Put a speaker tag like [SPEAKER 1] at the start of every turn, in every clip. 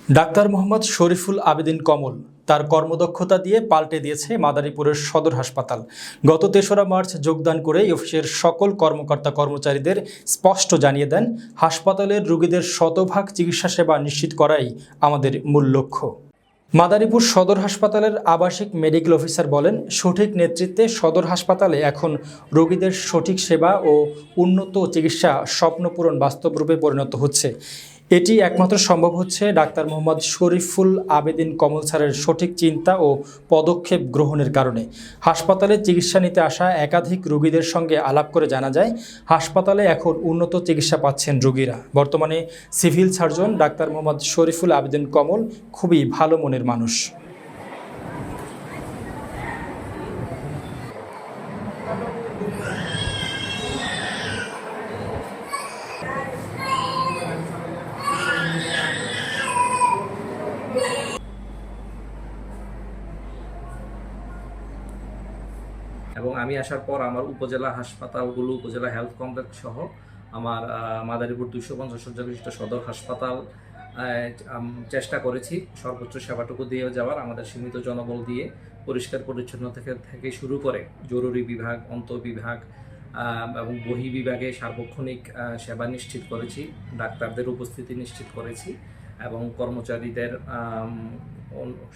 [SPEAKER 1] Doctor Mohammad Shariful Abedin কমল তার কর্মদক্ষতা দিয়ে পাল্টে দিয়েছে মাদারীপুরের সদর হাসপাতাল। গত ৩রা মার্চ যোগদান করে অফিসের সকল কর্মকর্তা কর্মচারীদের স্পষ্ট জানিয়ে দেন, হাসপাতালের রোগীদের শতভাগ চিকিৎসা সেবা নিশ্চিত করাই আমাদের মূল লক্ষ্য। মাদারীপুর সদর হাসপাতালের আবাসিক মেডিকেল অফিসার বলেন, সঠিক নেতৃত্বে সদর হাসপাতালে এখন রোগীদের সঠিক সেবা ও উন্নত চিকিৎসা স্বপ্নপূরণ বাস্তব রূপে পরিণত হচ্ছে। এটি একমাত্র সম্ভব হচ্ছে ডাক্তার মোহাম্মদ শরীফুল আবেদীন কমল স্যারের সঠিক চিন্তা ও পদক্ষেপ গ্রহণের কারণে। হাসপাতালে চিকিৎসা নিতে আসা একাধিক রোগীদের সঙ্গে আলাপ করে জানা যায়, হাসপাতালে এখন উন্নত চিকিৎসা পাচ্ছেন রোগীরা। বর্তমানে civil surgeon doctor Mohammad Shariful Abedin Kamal খুবই ভালো মনের মানুষ।
[SPEAKER 2] এবং আমি আসার পর আমার উপজেলা হাসপাতালগুলো, উপজেলা হেলথ কমপ্লেক্স সহ আমার মাদারীপুর 250 শয্যা বিশিষ্ট সদর হাসপাতাল চেষ্টা করেছি সর্বোচ্চ সেবাটুকু দিয়ে যাওয়ার। আমাদের সীমিত জনবল দিয়ে পরিষ্কার পরিচ্ছন্ন থেকে শুরু করে জরুরি বিভাগ, অন্ত বিভাগ এবং বহি বিভাগে সার্বক্ষণিক সেবা নিশ্চিত করেছি, ডাক্তারদের উপস্থিতি নিশ্চিত করেছি এবং কর্মচারীদের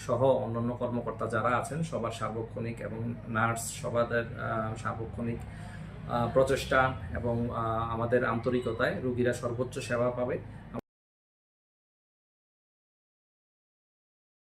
[SPEAKER 2] সহ অন্যান্য কর্মকর্তা যারা আছেন সবার সার্বক্ষণিক এবং নার্স সবাদের সার্বক্ষণিক প্রচেষ্টা এবং আমাদের আন্তরিকতায় রোগীরা সর্বোচ্চ সেবা পাবে।